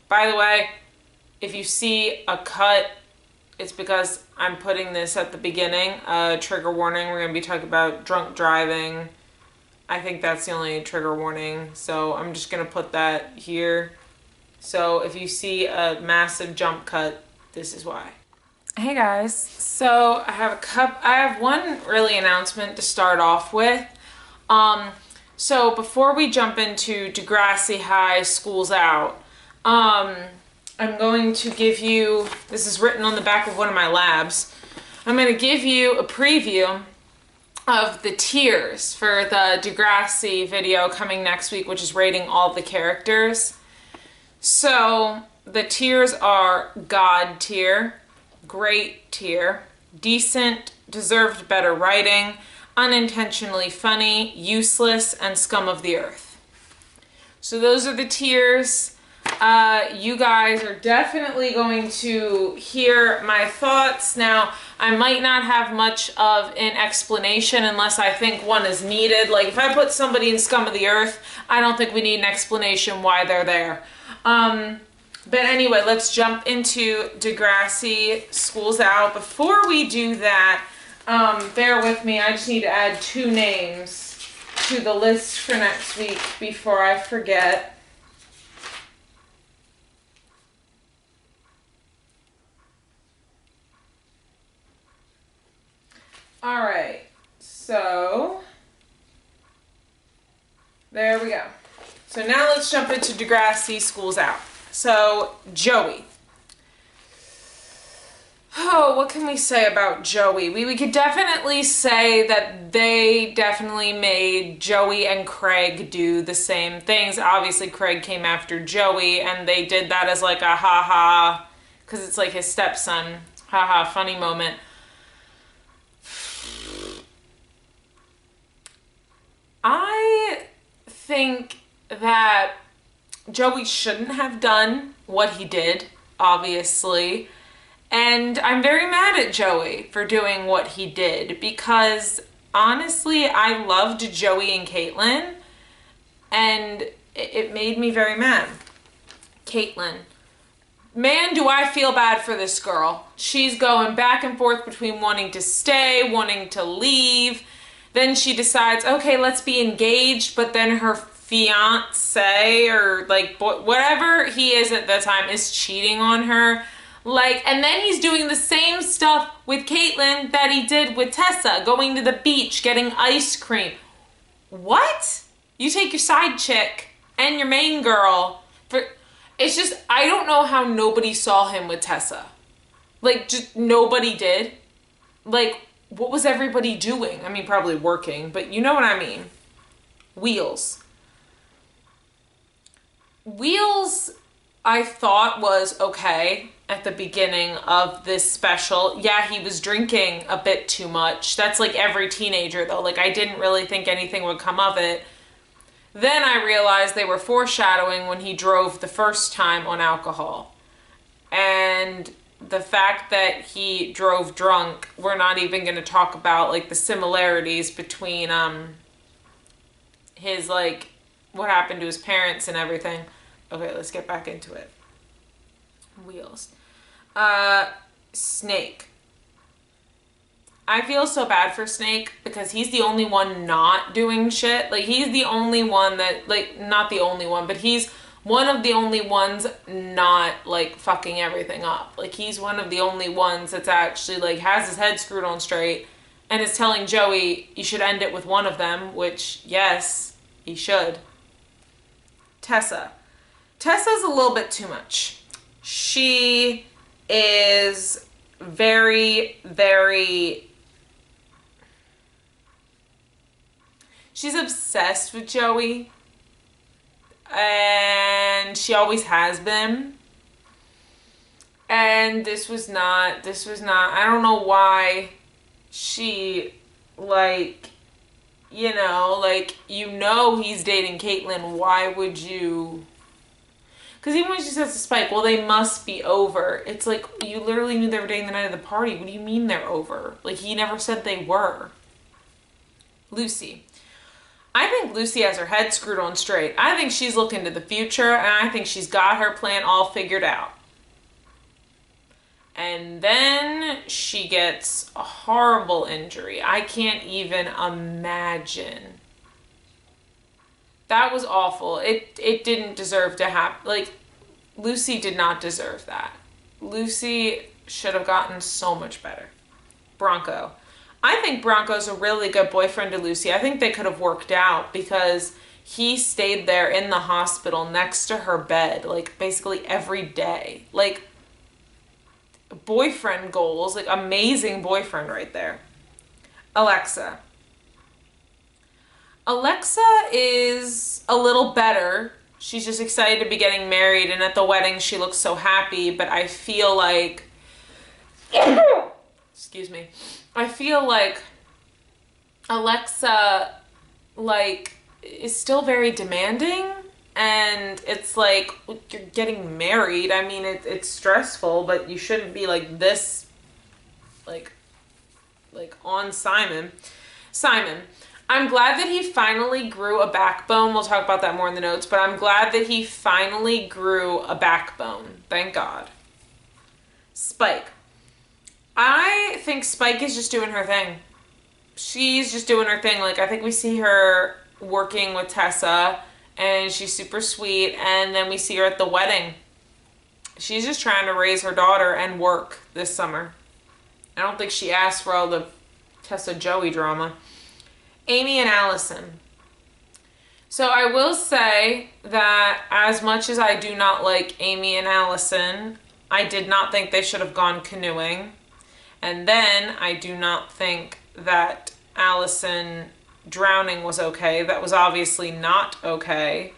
By the way, if you see a cut, it's because I'm putting this at the beginning. Trigger warning, we're going to be talking about drunk driving. I think that's the only trigger warning, so I'm just going to put that here. So if you see a massive jump cut, this is why. Hey guys, so I have one really announcement to start off with. So before we jump into Degrassi High, School's Out, I'm going to give you, this is written on the back of one of my labs, I'm going to give you a preview of the tiers for the Degrassi video coming next week, which is rating all the characters. So the tiers are God tier, Great tier, Decent, Deserved better writing, Unintentionally funny, Useless, and Scum of the Earth. So those are the tiers. You guys are definitely going to hear my thoughts. Now, I might not have much of an explanation unless I think one is needed. Like, if I put somebody in Scum of the Earth, I don't think we need an explanation why they're there. But anyway, let's jump into Degrassi, School's Out. Before we do that, bear with me, I just need to add 2 names to the list for next week before I forget. Alright, so there we go. So now let's jump into Degrassi, School's Out. So, Joey. Oh, what can we say about Joey? We could definitely say that they definitely made Joey and Craig do the same things. Obviously, Craig came after Joey, and they did that as like a ha-ha, because it's like his stepson, ha-ha, funny moment. I think that Joey shouldn't have done what he did, obviously. And I'm very mad at Joey for doing what he did because, honestly, I loved Joey and Caitlyn, and it made me very mad. Caitlyn. Man, do I feel bad for this girl. She's going back and forth between wanting to stay, wanting to leave. Then she decides, okay, let's be engaged, but then her fiance or like whatever he is at the time is cheating on her. Like, and then he's doing the same stuff with Caitlyn that he did with Tessa, going to the beach, getting ice cream. What? You take your side chick and your main girl for, it's just, I don't know how nobody saw him with Tessa. Like, just nobody did. Like, what was everybody doing? I mean, probably working, but you know what I mean. Wheels. Wheels, I thought was okay at the beginning of this special. Yeah, he was drinking a bit too much. That's like every teenager though. Like, I didn't really think anything would come of it. Then I realized they were foreshadowing when he drove the first time on alcohol. And the fact that he drove drunk, we're not even going to talk about like the similarities between his like what happened to his parents and everything. Okay, let's get back into it. Wheels. Snake. I feel so bad for Snake because he's the only one not doing shit. Like, he's the only one that, like, not the only one, but he's one of the only ones not, like, fucking everything up. Like, he's one of the only ones that's actually, like, has his head screwed on straight and is telling Joey, you should end it with one of them, which, yes, he should. Tessa. Tessa's a little bit too much. She is very, very... She's obsessed with Joey. And she always has been. And this was not, I don't know why she, like, you know, like, you know he's dating Caitlyn, why would you... Because even when she says to Spike, well, they must be over. It's like, you literally knew they were dating the night of the party. What do you mean they're over? Like, he never said they were. Lucy. I think Lucy has her head screwed on straight. I think she's looking to the future, and I think she's got her plan all figured out. And then she gets a horrible injury. I can't even imagine. That was awful. It didn't deserve to happen. Like, Lucy did not deserve that. Lucy should have gotten so much better. Bronco. I think Bronco's a really good boyfriend to Lucy. I think they could have worked out because he stayed there in the hospital next to her bed, like, basically every day. Like, boyfriend goals, like, amazing boyfriend right there. Alexa. Alexa is a little better. She's just excited to be getting married, and at the wedding she looks so happy, but I feel like excuse me. I feel like Alexa, like, is still very demanding, and it's like, you're getting married. I mean, it's stressful, but you shouldn't be like this, like on Simon. Simon. I'm glad that he finally grew a backbone. We'll talk about that more in the notes, but I'm glad that he finally grew a backbone. Thank God. Spike. I think Spike is just doing her thing. She's just doing her thing. Like, I think we see her working with Tessa, and she's super sweet, and then we see her at the wedding. She's just trying to raise her daughter and work this summer. I don't think she asked for all the Tessa-Joey drama. Amy and Allison. So I will say that as much as I do not like Amy and Allison, I did not think they should have gone canoeing. And then I do not think that Allison drowning was okay. That was obviously not okay.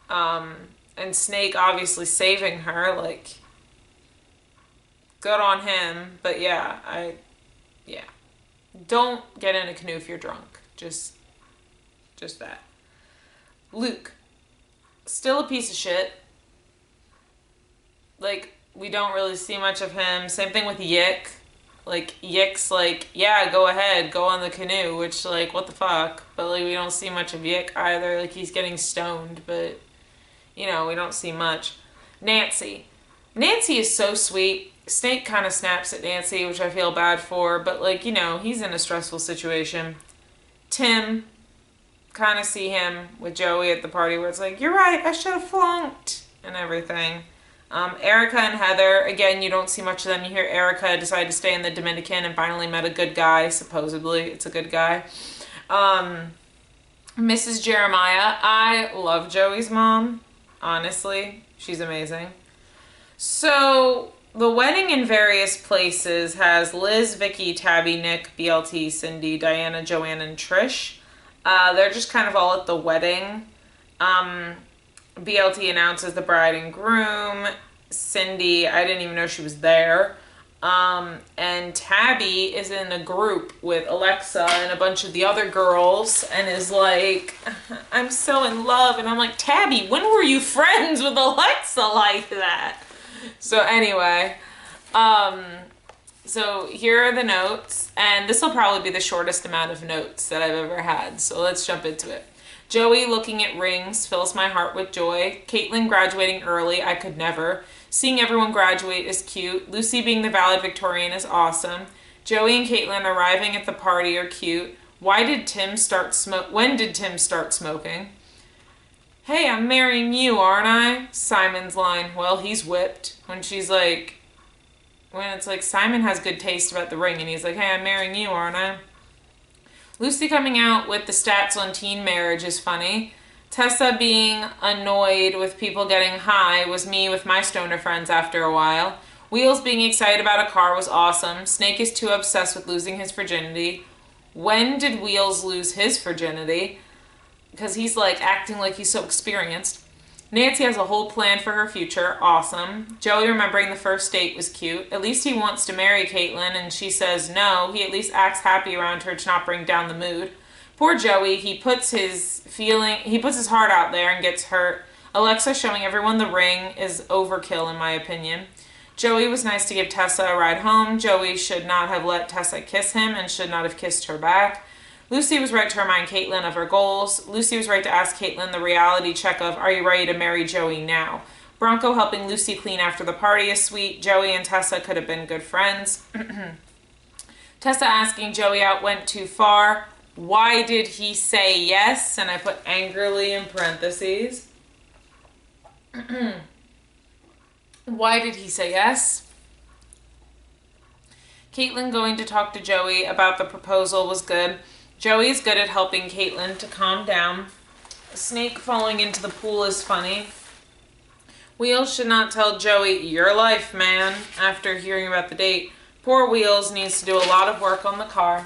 And Snake obviously saving her, like, good on him. But yeah, don't get in a canoe if you're drunk. Just that. Luke. Still a piece of shit. Like, we don't really see much of him. Same thing with Yick. Like, Yick's like, yeah, go ahead, go on the canoe, which, like, what the fuck? But, like, we don't see much of Yick either. Like, he's getting stoned, but, you know, we don't see much. Nancy. Nancy is so sweet. Snake kind of snaps at Nancy, which I feel bad for, but, like, you know, he's in a stressful situation. Tim, kind of see him with Joey at the party where it's like, you're right, I should have flunked, and everything. Erica and Heather, again, you don't see much of them. You hear Erica decided to stay in the Dominican and finally met a good guy, supposedly. It's a good guy. Mrs. Jeremiah, I love Joey's mom, honestly. She's amazing. So, the wedding in various places has Liz, Vicky, Tabby, Nick, BLT, Cindy, Diana, Joanne, and Trish. They're just kind of all at the wedding. BLT announces the bride and groom. Cindy, I didn't even know she was there. And Tabby is in a group with Alexa and a bunch of the other girls and is like, I'm so in love. And I'm like, Tabby, when were you friends with Alexa like that? So anyway, so here are the notes, and this will probably be the shortest amount of notes that I've ever had, so let's jump into it. Joey looking at rings fills my heart with joy. Caitlin graduating early, I could never. Seeing everyone graduate is cute. Lucy being the valedictorian is awesome. Joey and Caitlin arriving at the party are cute. When did Tim start smoking? Hey, I'm marrying you, aren't I? Simon's line, well, he's whipped. When it's like, Simon has good taste about the ring, and he's like, hey, I'm marrying you, aren't I? Lucy coming out with the stats on teen marriage is funny. Tessa being annoyed with people getting high was me with my stoner friends after a while. Wheels being excited about a car was awesome. Snake is too obsessed with losing his virginity. When did Wheels lose his virginity? Because he's like acting like he's so experienced. Nancy has a whole plan for her future. Awesome. Joey remembering the first date was cute. At least he wants to marry Caitlin, and she says no. He at least acts happy around her to not bring down the mood. Poor Joey. He puts his heart out there and gets hurt. Alexa showing everyone the ring is overkill in my opinion. Joey was nice to give Tessa a ride home. Joey should not have let Tessa kiss him and should not have kissed her back. Lucy was right to remind Caitlin of her goals. Lucy was right to ask Caitlin the reality check of, are you ready to marry Joey now? Bronco helping Lucy clean after the party is sweet. Joey and Tessa could have been good friends. Tessa asking Joey out went too far. Why did he say yes? And I put angrily in parentheses. Why did he say yes? Caitlin going to talk to Joey about the proposal was good. Joey is good at helping Caitlin to calm down. Snake falling into the pool is funny. Wheels should not tell Joey, your life, man, after hearing about the date. Poor Wheels needs to do a lot of work on the car.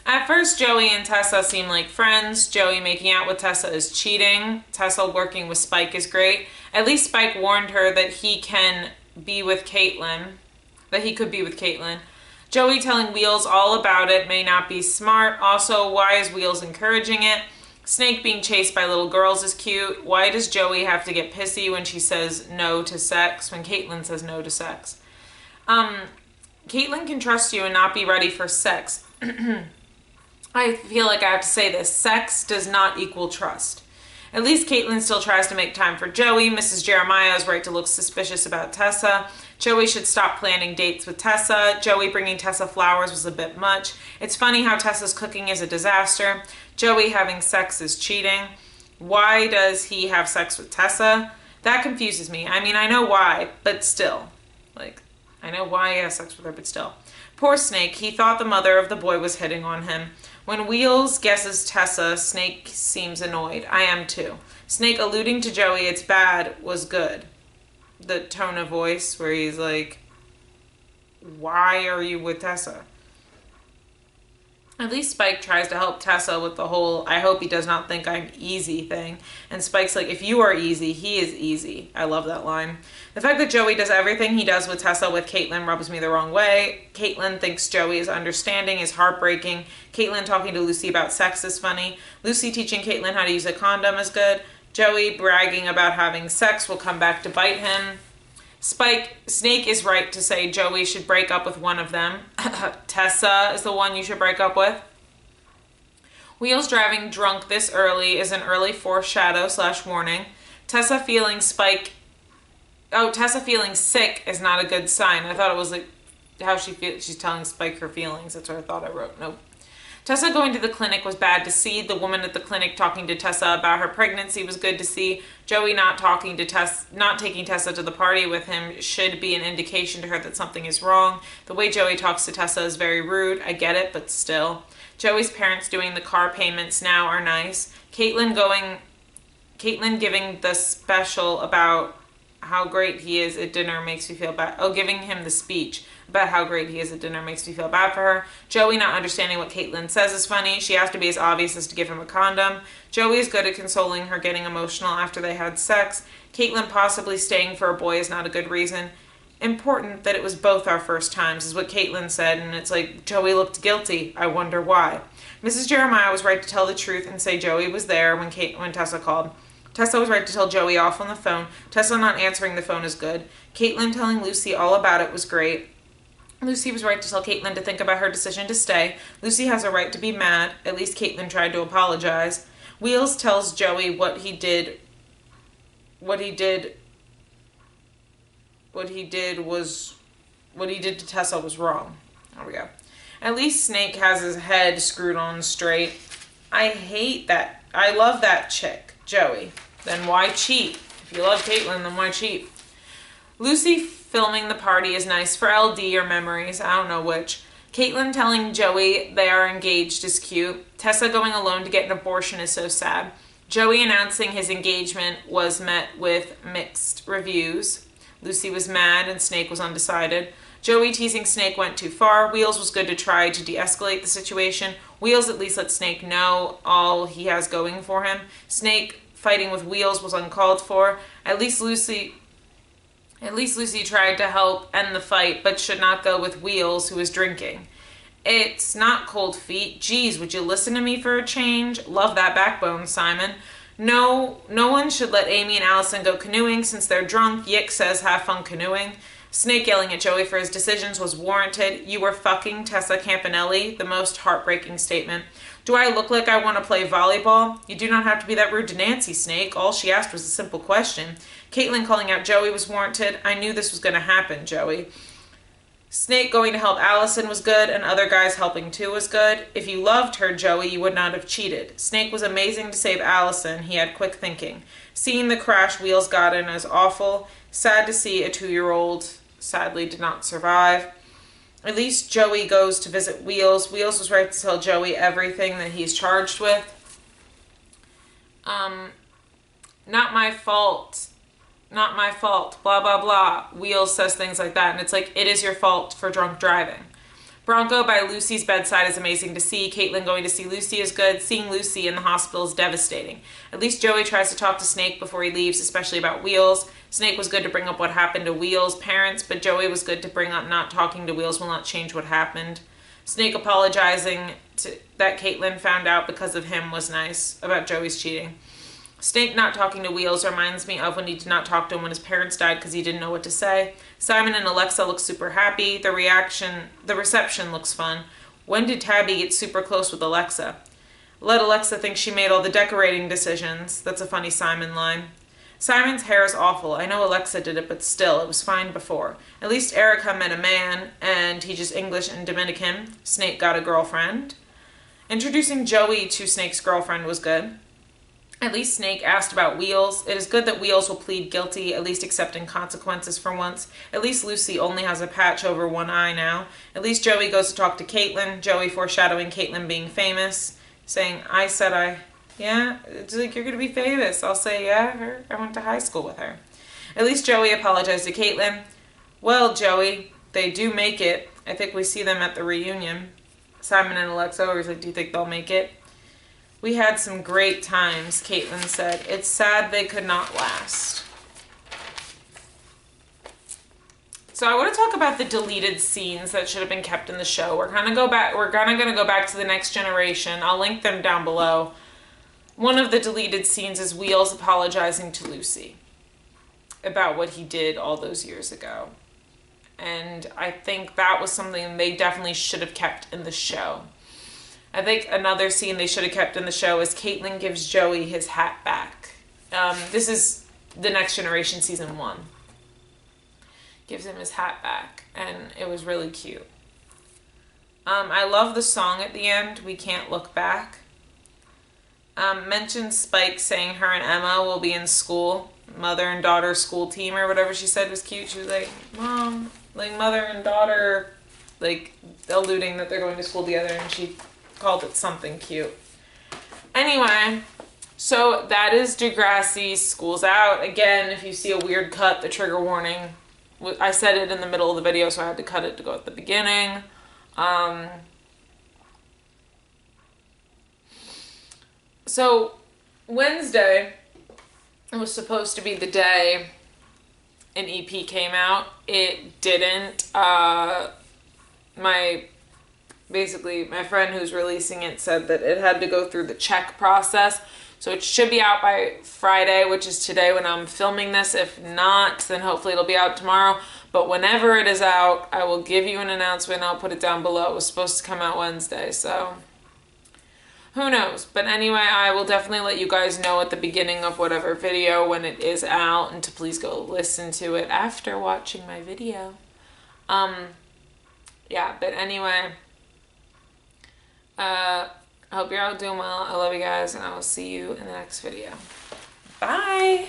At first, Joey and Tessa seem like friends. Joey making out with Tessa is cheating. Tessa working with Spike is great. At least Spike warned her that he can be with Caitlin. That he could be with Caitlin. Joey telling Wheels all about it may not be smart. Also, why is Wheels encouraging it? Snake being chased by little girls is cute. Why does Joey have to get pissy when she says no to sex, when Caitlin says no to sex? Caitlin can trust you and not be ready for sex. I feel like I have to say this. Sex does not equal trust. At least Caitlin still tries to make time for Joey. Mrs. Jeremiah is right to look suspicious about Tessa. Joey should stop planning dates with Tessa. Joey bringing Tessa flowers was a bit much. It's funny how Tessa's cooking is a disaster. Joey having sex is cheating. Why does he have sex with Tessa? That confuses me. I mean, I know why, but still. I know why he has sex with her, but still. Poor Snake. He thought the mother of the boy was hitting on him. When Wheels guesses Tessa, Snake seems annoyed. I am too. Snake alluding to Joey, it's bad, was good. The tone of voice where he's like, why are you with Tessa? At least Spike tries to help Tessa with the whole, I hope he does not think I'm easy thing. And Spike's like, if you are easy, he is easy. I love that line. The fact that Joey does everything he does with Tessa with Caitlin rubs me the wrong way. Caitlin thinks Joey is understanding is heartbreaking. Caitlin talking to Lucy about sex is funny. Lucy teaching Caitlin how to use a condom is good. Joey bragging about having sex will come back to bite him. Snake is right to say Joey should break up with one of them. Tessa is the one you should break up with. Wheels driving drunk this early is an early foreshadow / warning. Tessa feeling sick is not a good sign. I thought it was like how she's telling Spike her feelings. That's what I thought I wrote. Nope. Tessa going to the clinic was bad to see. The woman at the clinic talking to Tessa about her pregnancy was good to see. Joey not taking Tessa to the party with him should be an indication to her that something is wrong. The way Joey talks to Tessa is very rude. I get it, but still. Joey's parents doing the car payments now are nice. Caitlin giving the special about how great he is at dinner makes me feel bad. Oh, giving him the speech about how great he is at dinner makes me feel bad for her. Joey not understanding what Caitlin says is funny. She has to be as obvious as to give him a condom. Joey is good at consoling her getting emotional after they had sex. Caitlin possibly staying for a boy is not a good reason. Important that it was both our first times is what Caitlin said, and it's like, Joey looked guilty. I wonder why. Mrs. Jeremiah was right to tell the truth and say Joey was there when Tessa called. Tessa was right to tell Joey off on the phone. Tessa not answering the phone is good. Caitlin telling Lucy all about it was great. Lucy was right to tell Caitlin to think about her decision to stay. Lucy has a right to be mad. At least Caitlin tried to apologize. Wheels tells Joey what he did to Tessa was wrong. There we go. At least Snake has his head screwed on straight. I hate that. I love that chick, Joey. Then why cheat? If you love Caitlin, then why cheat? Lucy filming the party is nice for LD or memories. I don't know which. Caitlin telling Joey they are engaged is cute. Tessa going alone to get an abortion is so sad. Joey announcing his engagement was met with mixed reviews. Lucy was mad and Snake was undecided. Joey teasing Snake went too far. Wheels was good to try to de-escalate the situation. Wheels at least let Snake know all he has going for him. Snake fighting with Wheels was uncalled for. At least Lucy tried to help end the fight, but should not go with Wheels, who was drinking. It's not cold feet. Geez, would you listen to me for a change? Love that backbone, Simon. No one should let Amy and Allison go canoeing since they're drunk. Yick says have fun canoeing. Snake yelling at Joey for his decisions was warranted. You were fucking Tessa Campanelli, the most heartbreaking statement. Do I look like I want to play volleyball? You do not have to be that rude to Nancy, Snake. All she asked was a simple question. Caitlin calling out Joey was warranted. I knew this was going to happen, Joey. Snake going to help Allison was good, and other guys helping too was good. If you loved her, Joey, you would not have cheated. Snake was amazing to save Allison. He had quick thinking. Seeing the crash Wheels got in is awful. Sad to see a 2-year-old sadly did not survive. At least Joey goes to visit Wheels. Wheels was right to tell Joey everything that he's charged with. Not my fault. Not my fault. Blah, blah, blah. Wheels says things like that. And it's like, it is your fault for drunk driving. Bronco by Lucy's bedside is amazing to see. Caitlin going to see Lucy is good. Seeing Lucy in the hospital is devastating. At least Joey tries to talk to Snake before he leaves, especially about Wheels. Snake was good to bring up what happened to Wheels' parents, but Joey was good to bring up not talking to Wheels will not change what happened. Snake apologizing that Caitlin found out because of him was nice about Joey's cheating. Snake not talking to Wheels reminds me of when he did not talk to him when his parents died because he didn't know what to say. Simon and Alexa look super happy. The reception looks fun. When did Tabby get super close with Alexa? Let Alexa think she made all the decorating decisions. That's a funny Simon line. Simon's hair is awful. I know Alexa did it, but still, it was fine before. At least Erica met a man, and he just English and Dominican. Snake got a girlfriend. Introducing Joey to Snake's girlfriend was good. At least Snake asked about Wheels. It is good that Wheels will plead guilty, at least accepting consequences for once. At least Lucy only has a patch over one eye now. At least Joey goes to talk to Caitlin. Joey foreshadowing Caitlin being famous. Saying, yeah, it's like, you're going to be famous. I'll say, yeah, I went to high school with her. At least Joey apologized to Caitlin. Well, Joey, they do make it. I think we see them at the reunion. Simon and Alexa always like, do you think they'll make it? We had some great times, Caitlin said. It's sad they could not last. So I want to talk about the deleted scenes that should have been kept in the show. We're kind of going to go back to the next generation. I'll link them down below. One of the deleted scenes is Wheels apologizing to Lucy about what he did all those years ago. And I think that was something they definitely should have kept in the show. I think another scene they should have kept in the show is Caitlin gives Joey his hat back. This is The Next Generation Season 1. Gives him his hat back, and it was really cute. I love the song at the end, We Can't Look Back. Mentioned Spike saying her and Emma will be in school. Mother and daughter school team or whatever she said was cute. She was like, Mom, like mother and daughter, like alluding that they're going to school together, and she called it something cute. Anyway, so that is Degrassi School's Out. Again, if you see a weird cut, the trigger warning. I said it in the middle of the video, so I had to cut it to go at the beginning. So Wednesday was supposed to be the day an EP came out. It didn't. Basically, my friend who's releasing it said that it had to go through the check process. So it should be out by Friday, which is today when I'm filming this. If not, then hopefully it'll be out tomorrow. But whenever it is out, I will give you an announcement. I'll put it down below. It was supposed to come out Wednesday, so who knows? But anyway, I will definitely let you guys know at the beginning of whatever video when it is out, and to please go listen to it after watching my video. Yeah, but anyway, I hope you're all doing well. I love you guys, and I will see you in the next video. Bye!